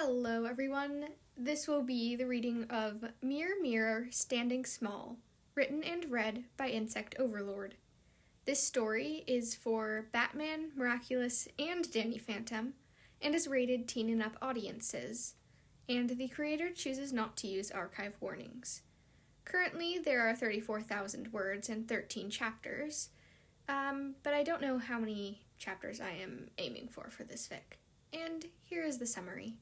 Hello everyone, this will be the reading of Mirror Mirror Standing Small, written and read by Insect Overlord. This story is for Batman, Miraculous, and Danny Phantom, and is rated teen and up audiences, and the creator chooses not to use archive warnings. Currently, there are 34,000 words and 13 chapters, but I don't know how many chapters I am aiming for this fic. And here is the summary.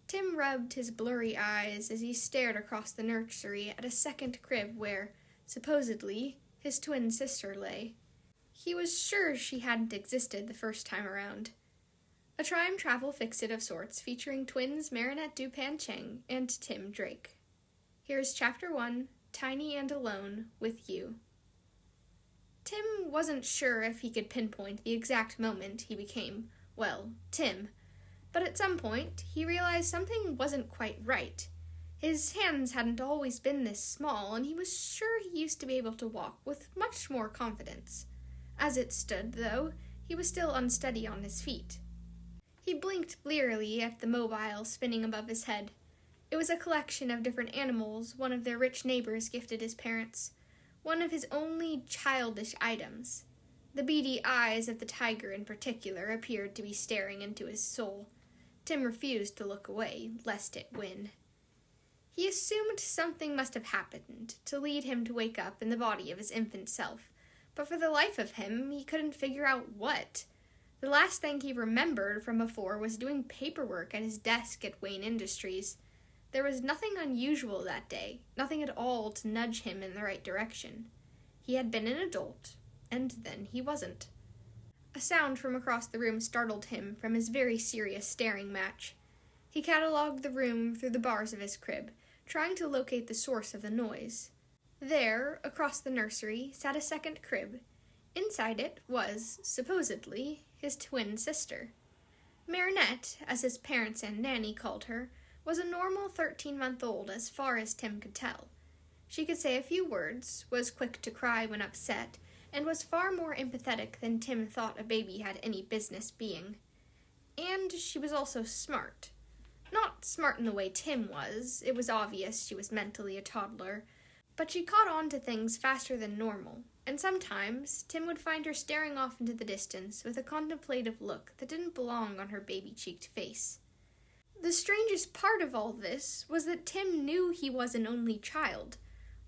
Tim rubbed his blurry eyes as he stared across the nursery at a second crib where, supposedly, his twin sister lay. He was sure she hadn't existed the first time around. A time travel fix-it of sorts featuring twins Marinette Dupain-Cheng and Tim Drake. Here's Chapter 1, Tiny and Alone with You. Tim wasn't sure if he could pinpoint the exact moment he became, well, Tim. But at some point, he realized something wasn't quite right. His hands hadn't always been this small, and he was sure he used to be able to walk with much more confidence. As it stood, though, he was still unsteady on his feet. He blinked blearily at the mobile spinning above his head. It was a collection of different animals one of their rich neighbors gifted his parents, one of his only childish items. The beady eyes of the tiger in particular appeared to be staring into his soul. Tim refused to look away, lest it win. He assumed something must have happened to lead him to wake up in the body of his infant self, but for the life of him, he couldn't figure out what. The last thing he remembered from before was doing paperwork at his desk at Wayne Industries. There was nothing unusual that day, nothing at all to nudge him in the right direction. He had been an adult, and then he wasn't. A sound from across the room startled him from his very serious staring match. He catalogued the room through the bars of his crib, trying to locate the source of the noise. There, across the nursery, sat a second crib. Inside it was, supposedly, his twin sister. Marinette, as his parents and Nanny called her, was a normal 13-month-old as far as Tim could tell. She could say a few words, was quick to cry when upset, and was far more empathetic than Tim thought a baby had any business being. And she was also smart. Not smart in the way Tim was. It was obvious she was mentally a toddler. But she caught on to things faster than normal, and sometimes Tim would find her staring off into the distance with a contemplative look that didn't belong on her baby-cheeked face. The strangest part of all this was that Tim knew he was an only child,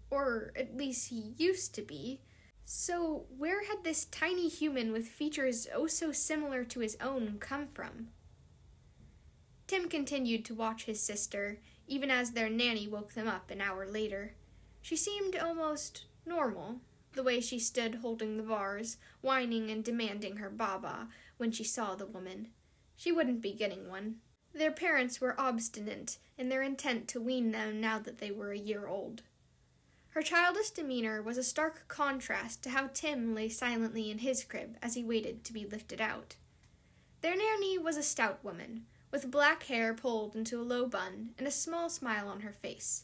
or at least he used to be. So where had this tiny human with features oh so similar to his own come from? Tim continued to watch his sister, even as their nanny woke them up an hour later. She seemed almost normal, the way she stood holding the bars, whining and demanding her baba when she saw the woman. She wouldn't be getting one. Their parents were obstinate in their intent to wean them now that they were a year old. Her childish demeanor was a stark contrast to how Tim lay silently in his crib as he waited to be lifted out. Their nanny was a stout woman, with black hair pulled into a low bun and a small smile on her face.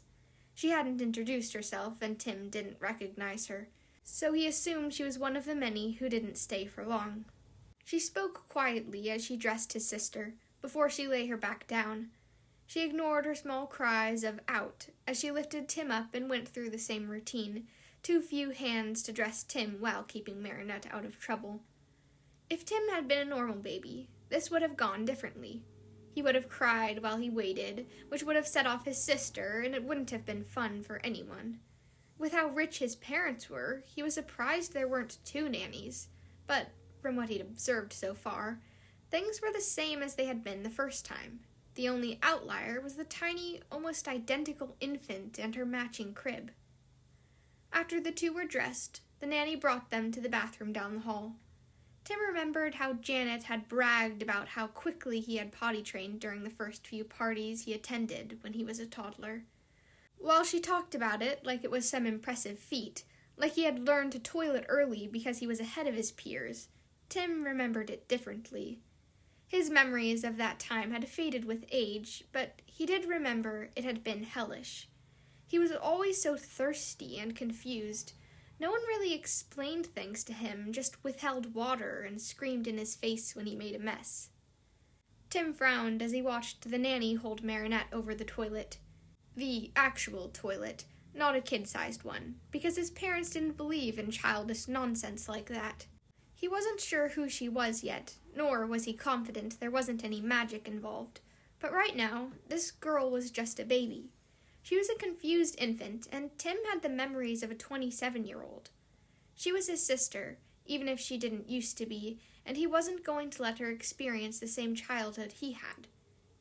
She hadn't introduced herself, and Tim didn't recognize her, so he assumed she was one of the many who didn't stay for long. She spoke quietly as she dressed his sister, before she lay her back down. She ignored her small cries of "out" as she lifted Tim up and went through the same routine, too few hands to dress Tim while keeping Marinette out of trouble. If Tim had been a normal baby, this would have gone differently. He would have cried while he waited, which would have set off his sister, and it wouldn't have been fun for anyone. With how rich his parents were, he was surprised there weren't two nannies, but from what he'd observed so far, things were the same as they had been the first time. The only outlier was the tiny, almost identical infant and her matching crib. After the two were dressed, the nanny brought them to the bathroom down the hall. Tim remembered how Janet had bragged about how quickly he had potty trained during the first few parties he attended when he was a toddler. While she talked about it like it was some impressive feat, like he had learned to toilet early because he was ahead of his peers, Tim remembered it differently. His memories of that time had faded with age, but he did remember it had been hellish. He was always so thirsty and confused. No one really explained things to him, just withheld water and screamed in his face when he made a mess. Tim frowned as he watched the nanny hold Marinette over the toilet. The actual toilet, not a kid-sized one, because his parents didn't believe in childish nonsense like that. He wasn't sure who she was yet, nor was he confident there wasn't any magic involved. But right now, this girl was just a baby. She was a confused infant, and Tim had the memories of a 27-year-old. She was his sister, even if she didn't used to be, and he wasn't going to let her experience the same childhood he had.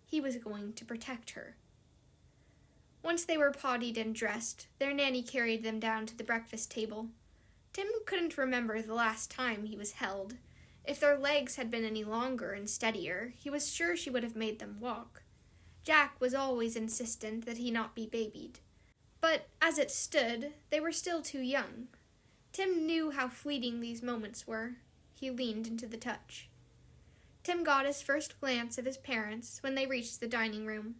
He was going to protect her. Once they were pottied and dressed, their nanny carried them down to the breakfast table. Tim couldn't remember the last time he was held. If their legs had been any longer and steadier, he was sure she would have made them walk. Jack was always insistent that he not be babied. But as it stood, they were still too young. Tim knew how fleeting these moments were. He leaned into the touch. Tim got his first glance of his parents when they reached the dining room.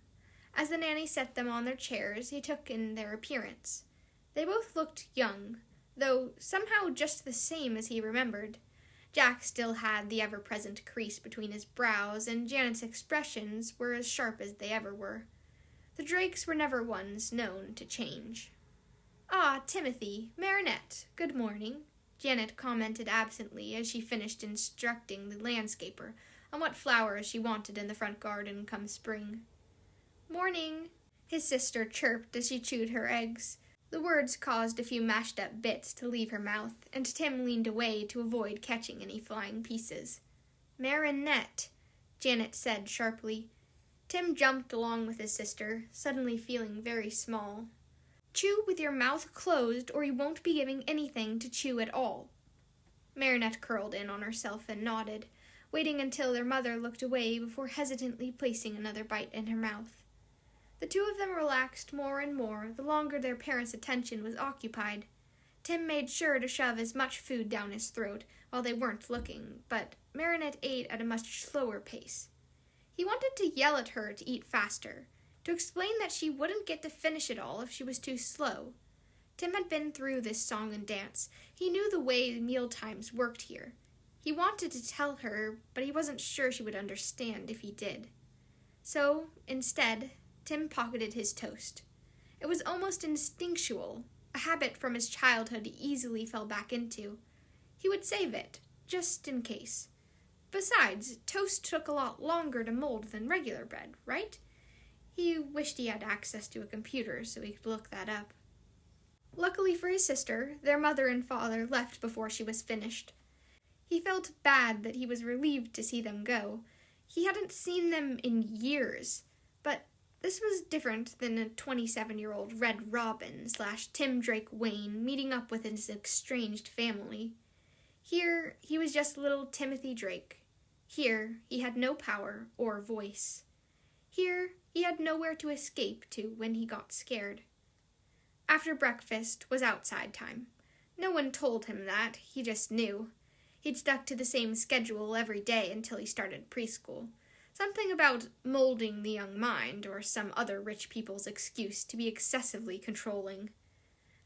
As the nanny set them on their chairs, he took in their appearance. They both looked young, though somehow just the same as he remembered. Jack still had the ever-present crease between his brows, and Janet's expressions were as sharp as they ever were. The Drakes were never ones known to change. "Ah, Timothy, Marinette, good morning," Janet commented absently as she finished instructing the landscaper on what flowers she wanted in the front garden come spring. "Morning," his sister chirped as she chewed her eggs. The words caused a few mashed-up bits to leave her mouth, and Tim leaned away to avoid catching any flying pieces. "Marinette," Janet said sharply. Tim jumped along with his sister, suddenly feeling very small. "Chew with your mouth closed, or you won't be giving anything to chew at all." Marinette curled in on herself and nodded, waiting until their mother looked away before hesitantly placing another bite in her mouth. The two of them relaxed more and more the longer their parents' attention was occupied. Tim made sure to shove as much food down his throat while they weren't looking, but Marinette ate at a much slower pace. He wanted to yell at her to eat faster, to explain that she wouldn't get to finish it all if she was too slow. Tim had been through this song and dance. He knew the way meal times worked here. He wanted to tell her, but he wasn't sure she would understand if he did. So, instead, Tim pocketed his toast. It was almost instinctual, a habit from his childhood he easily fell back into. He would save it, just in case. Besides, toast took a lot longer to mold than regular bread, right? He wished he had access to a computer so he could look that up. Luckily for his sister, their mother and father left before she was finished. He felt bad that he was relieved to see them go. He hadn't seen them in years, but this was different than a 27-year-old Red Robin / Tim Drake Wayne meeting up with his estranged family. Here, he was just little Timothy Drake. Here, he had no power or voice. Here, he had nowhere to escape to when he got scared. After breakfast was outside time. No one told him that, he just knew. He'd stuck to the same schedule every day until he started preschool. Something about molding the young mind, or some other rich people's excuse to be excessively controlling.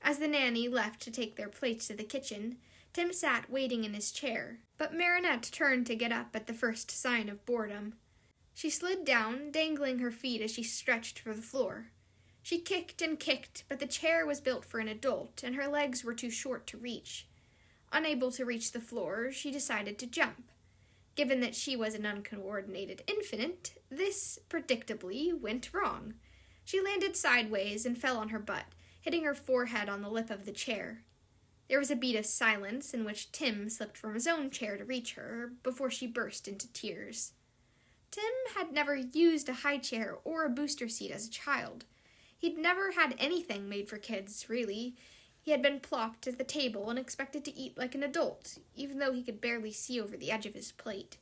As the nanny left to take their plates to the kitchen, Tim sat waiting in his chair, but Marinette turned to get up at the first sign of boredom. She slid down, dangling her feet as she stretched for the floor. She kicked and kicked, but the chair was built for an adult, and her legs were too short to reach. Unable to reach the floor, she decided to jump. Given that she was an uncoordinated infant, this, predictably, went wrong. She landed sideways and fell on her butt, hitting her forehead on the lip of the chair. There was a beat of silence in which Tim slipped from his own chair to reach her before she burst into tears. Tim had never used a high chair or a booster seat as a child. He'd never had anything made for kids, really. He had been plopped at the table and expected to eat like an adult, even though he could barely see over the edge of his plate.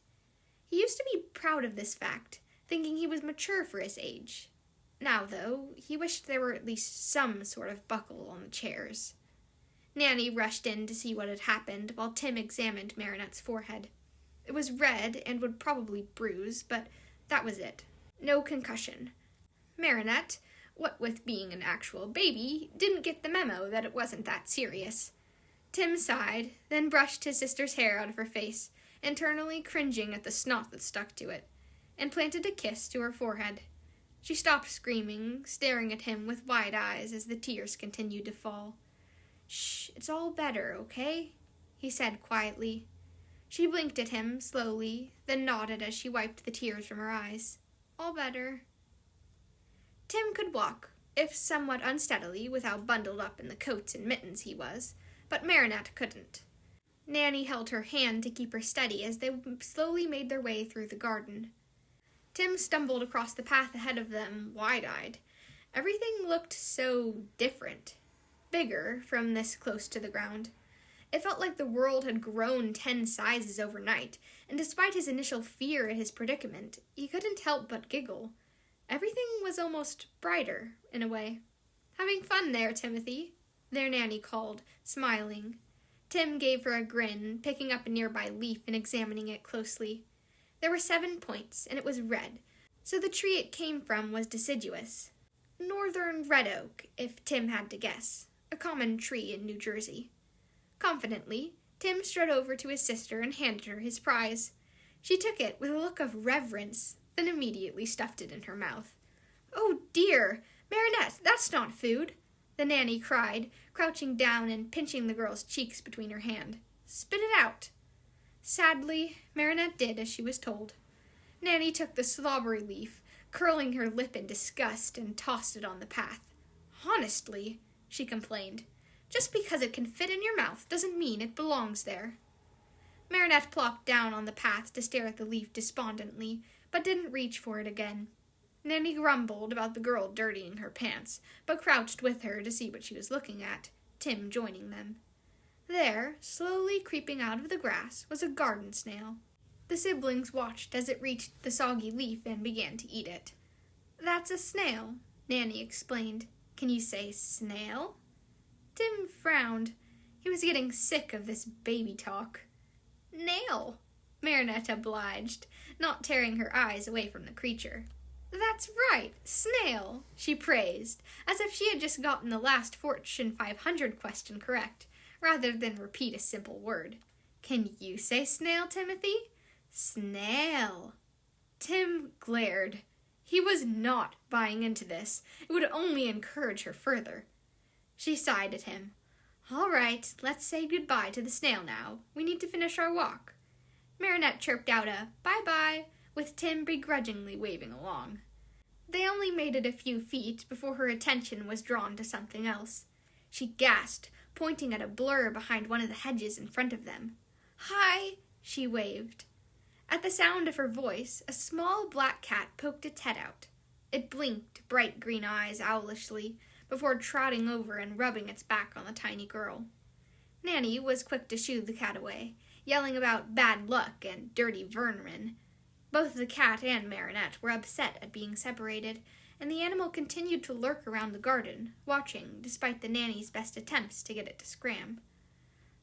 He used to be proud of this fact, thinking he was mature for his age. Now, though, he wished there were at least some sort of buckle on the chairs. Nanny rushed in to see what had happened while Tim examined Marinette's forehead. It was red and would probably bruise, but that was it. No concussion. Marinette, what with being an actual baby, didn't get the memo that it wasn't that serious. Tim sighed, then brushed his sister's hair out of her face, internally cringing at the snot that stuck to it. and planted a kiss to her forehead. She stopped screaming, staring at him with wide eyes as the tears continued to fall. "Shh, it's all better, okay?" he said quietly. She blinked at him slowly, then nodded as she wiped the tears from her eyes. "All better." Tim could walk, if somewhat unsteadily with how bundled up in the coats and mittens he was, but Marinette couldn't. Nanny held her hand to keep her steady as they slowly made their way through the garden. Tim stumbled across the path ahead of them, wide-eyed. Everything looked so different, bigger from this close to the ground. It felt like the world had grown 10 sizes overnight, and despite his initial fear at his predicament, he couldn't help but giggle. Everything was almost brighter, in a way. "Having fun there, Timothy," their nanny called, smiling. Tim gave her a grin, picking up a nearby leaf and examining it closely. There were 7 points, and it was red, so the tree it came from was deciduous. Northern red oak, if Tim had to guess, a common tree in New Jersey. Confidently, Tim strode over to his sister and handed her his prize. She took it with a look of reverence, then immediately stuffed it in her mouth. "Oh dear! Marinette, that's not food!" the nanny cried, crouching down and pinching the girl's cheeks between her hand. "Spit it out!" Sadly, Marinette did as she was told. Nanny took the slobbery leaf, curling her lip in disgust, and tossed it on the path. "Honestly," she complained, "just because it can fit in your mouth doesn't mean it belongs there." Marinette plopped down on the path to stare at the leaf despondently, but didn't reach for it again. Nanny grumbled about the girl dirtying her pants, but crouched with her to see what she was looking at, Tim joining them. There, slowly creeping out of the grass, was a garden snail. The siblings watched as it reached the soggy leaf and began to eat it. "That's a snail," Nanny explained. "Can you say snail?" Tim frowned. He was getting sick of this baby talk. "Nail," Marinette obliged, not tearing her eyes away from the creature. "That's right, snail," she praised, as if she had just gotten the last Fortune 500 question correct, rather than repeat a simple word. "Can you say snail, Timothy?" "Snail." Tim glared. He was not buying into this. It would only encourage her further. She sighed at him. "All right, let's say goodbye to the snail now. We need to finish our walk." Marinette chirped out a bye-bye, with Tim begrudgingly waving along. They only made it a few feet before her attention was drawn to something else. She gasped, pointing at a blur behind one of the hedges in front of them. "Hi!" she waved. At the sound of her voice, a small black cat poked its head out. It blinked bright green eyes owlishly, before trotting over and rubbing its back on the tiny girl. Nanny was quick to shoo the cat away, yelling about bad luck and dirty vermin. Both the cat and Marinette were upset at being separated, and the animal continued to lurk around the garden, watching despite the nanny's best attempts to get it to scram.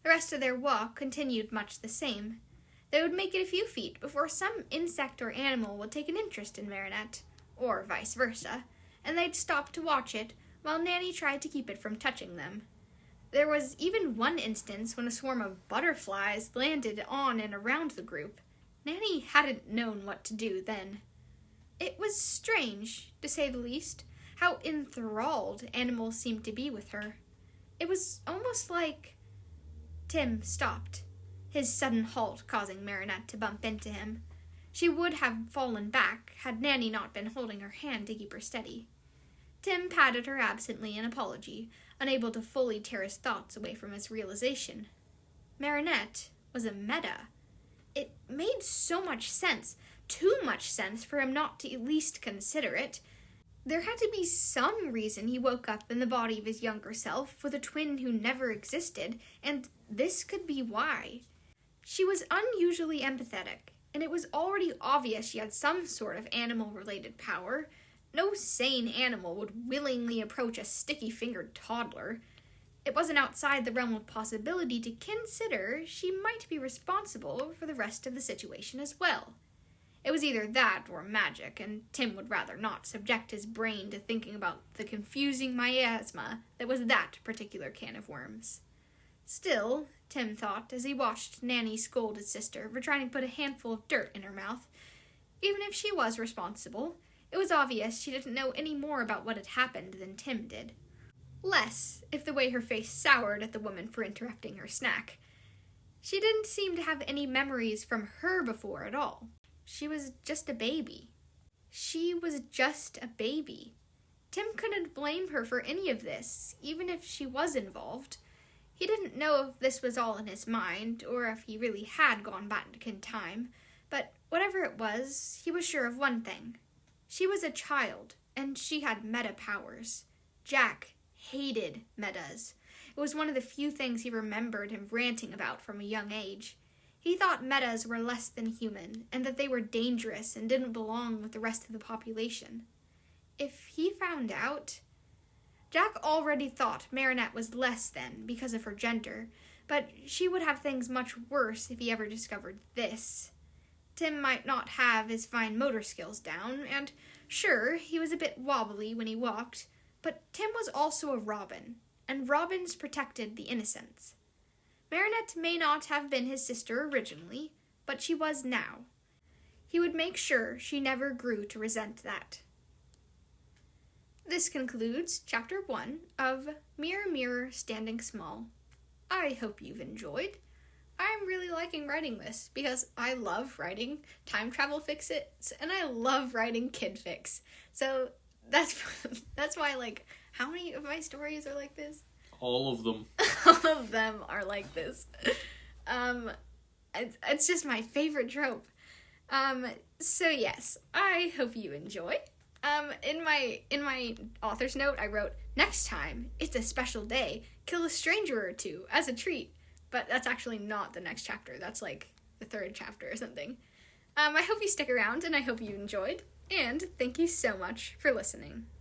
The rest of their walk continued much the same. They would make it a few feet before some insect or animal would take an interest in Marinette, or vice versa, and they'd stop to watch it, while Nanny tried to keep it from touching them. There was even one instance when a swarm of butterflies landed on and around the group. Nanny hadn't known what to do then. It was strange, to say the least, how enthralled animals seemed to be with her. It was almost like... Tim stopped, his sudden halt causing Marinette to bump into him. She would have fallen back had Nanny not been holding her hand to keep her steady. Tim patted her absently in apology, unable to fully tear his thoughts away from his realization. Marinette was a meta. It made so much sense, too much sense for him not to at least consider it. There had to be some reason he woke up in the body of his younger self with a twin who never existed, and this could be why. She was unusually empathetic, and it was already obvious she had some sort of animal-related power. No sane animal would willingly approach a sticky-fingered toddler. It wasn't outside the realm of possibility to consider she might be responsible for the rest of the situation as well. It was either that or magic, and Tim would rather not subject his brain to thinking about the confusing miasma that was that particular can of worms. Still, Tim thought, as he watched Nanny scold his sister for trying to put a handful of dirt in her mouth, Even if she was responsible, it was obvious she didn't know any more about what had happened than Tim did. Less, if the way her face soured at the woman for interrupting her snack. She didn't seem to have any memories from her before at all. She was just a baby. She was just a baby. Tim couldn't blame her for any of this, even if she was involved. He didn't know if this was all in his mind, or if he really had gone back in time, but whatever it was, he was sure of one thing. She was a child, and she had meta powers. Jack hated metas. It was one of the few things he remembered him ranting about from a young age. He thought metas were less than human, and that they were dangerous and didn't belong with the rest of the population. If he found out... Jack already thought Marinette was less than because of her gender, but she would have things much worse if he ever discovered this. Tim might not have his fine motor skills down, and sure, he was a bit wobbly when he walked, but Tim was also a robin, and robins protected the innocents. Marinette may not have been his sister originally, but she was now. He would make sure she never grew to resent that. This concludes Chapter 1 of Mirror, Mirror, Standing Small. I hope you've enjoyed. I'm really liking writing this because I love writing time travel fics and I love writing kid fics. So that's why, like, how many of my stories are like this? All of them. All of them are like this. It's just my favorite trope. So yes, I hope you enjoy. In my author's note, I wrote, next time, it's a special day, kill a stranger or two as a treat. But that's actually not the next chapter. That's like the third chapter or something. I hope you stick around and I hope you enjoyed. And thank you so much for listening.